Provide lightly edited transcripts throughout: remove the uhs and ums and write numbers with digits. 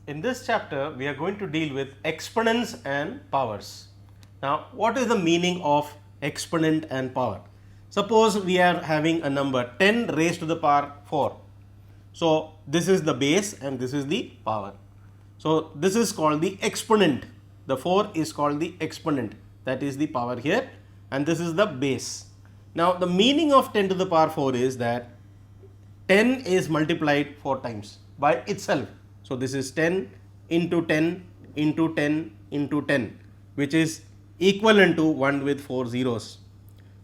In this chapter, we are going to deal with exponents and powers. Now, what is the meaning of exponent and power? Suppose we are having a number 10 raised to the power 4. So, this is the base and this is the power. So, this is called the exponent. The 4 is called the exponent, that is the power here, and this is the base. Now, the meaning of 10 to the power 4 is that 10 is multiplied 4 times by itself. So, this is 10 into 10 into 10 into 10, which is equivalent to 1 with 4 zeros.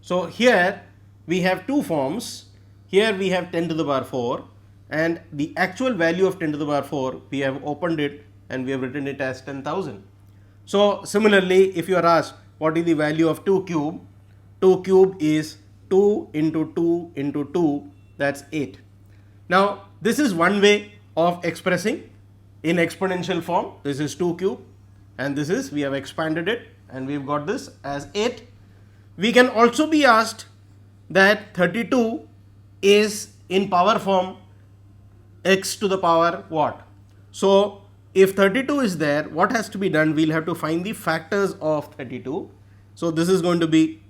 So, here we have two forms. Here we have 10 to the power 4, and the actual value of 10 to the power 4, we have opened it and we have written it as 10,000. So, similarly, if you are asked what is the value of 2 cube, 2 cube is 2 into 2 into 2, that's 8. Now, this is one way of expressing in exponential form. This is 2 cube and this is, we have expanded it and we have got this as 8. We can also be asked that 32 is in power form x to the power what? So, if 32 is there, what has to be done? We will have to find the factors of 32. So, this is going to be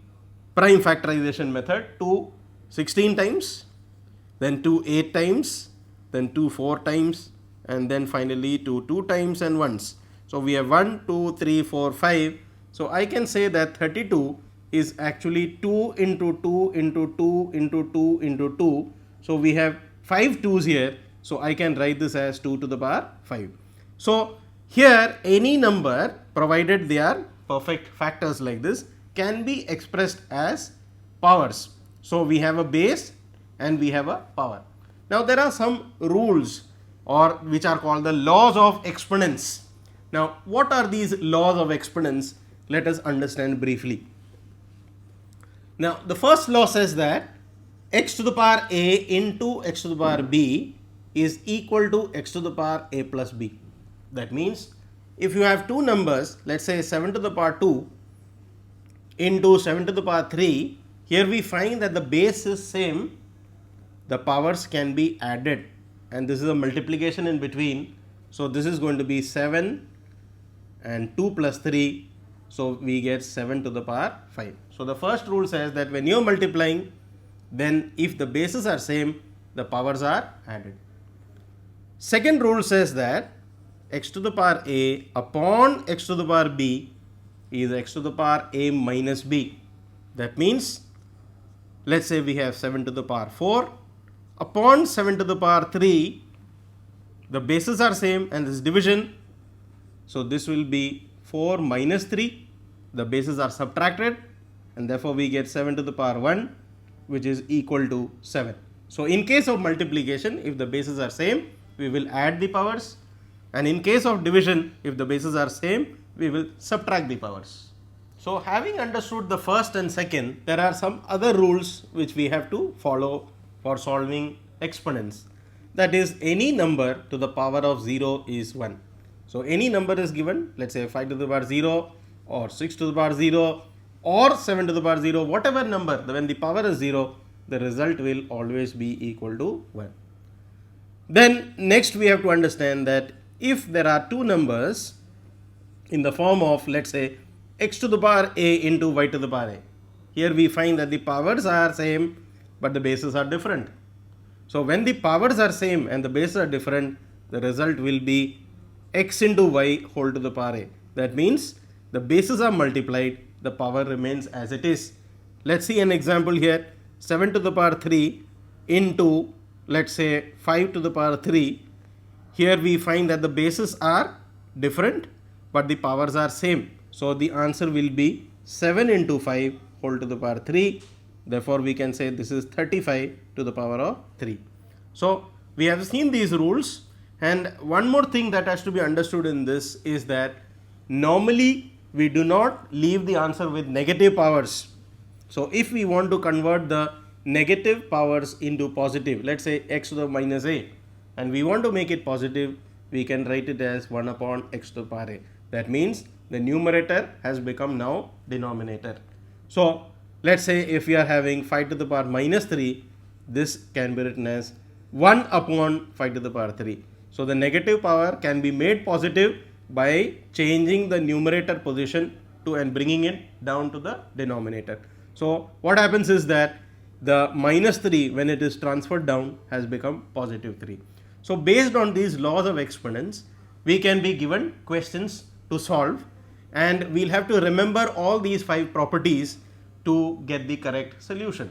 prime factorization method, 2 16 times, then 2 8 times, then 2 4 times, and then finally 2 2 times and once. So, we have 1 2 3 4 5. So, I can say that 32 is actually 2 into 2 into 2 into 2 into 2. So, we have 5 2's here. So, I can write this as 2 to the power 5. So, here any number, provided they are perfect factors like this, can be expressed as powers. So, we have a base and we have a power. Now, there are some rules or which are called the laws of exponents. Now, what are these laws of exponents? Let us understand briefly. Now, the first law says that x to the power a into x to the power b is equal to x to the power a plus b. That means, if you have two numbers, let us say 7 to the power 2 into 7 to the power 3, here we find that the base is same, the powers can be added, and this is a multiplication in between. So, this is going to be 7 and 2 plus 3, so we get 7 to the power 5. So, the first rule says that when you are multiplying, then if the bases are same, the powers are added. Second rule says that x to the power a upon x to the power b is x to the power a minus b. That means, let us say we have 7 to the power 4 upon 7 to the power 3, the bases are same and this division. So, this will be 4 minus 3, the bases are subtracted and therefore, we get 7 to the power 1, which is equal to 7. So, in case of multiplication, if the bases are same, we will add the powers, and in case of division, if the bases are same, we will subtract the powers. So, having understood the first and second, there are some other rules which we have to follow for solving exponents. That is, any number to the power of 0 is 1. So, any number is given, let us say 5 to the power 0 or 6 to the power 0 or 7 to the power 0, whatever number, when the power is 0, the result will always be equal to 1. Then next we have to understand that if there are two numbers in the form of, let us say, x to the power a into y to the power a, here we find that the powers are same but the bases are different. So, when the powers are same and the bases are different, the result will be x into y whole to the power a. That means the bases are multiplied, the power remains as it is. Let us see an example here. 7 to the power 3 into, let us say, 5 to the power 3. Here we find that the bases are different but the powers are same. So, the answer will be 7 into 5 whole to the power 3. Therefore, we can say this is 35 to the power of 3. So, we have seen these rules, and one more thing that has to be understood in this is that normally we do not leave the answer with negative powers. So, if we want to convert the negative powers into positive, let us say x to the minus a, and we want to make it positive, we can write it as 1 upon x to the power a. That means the numerator has become now denominator. So, let us say if we are having 5 to the power minus 3, this can be written as 1 upon 5 to the power 3. So the negative power can be made positive by changing the numerator position to and bringing it down to the denominator. So what happens is that the minus 3 when it is transferred down has become positive 3. So based on these laws of exponents, we can be given questions to solve, and we'll have to remember all these 5 properties to get the correct solution.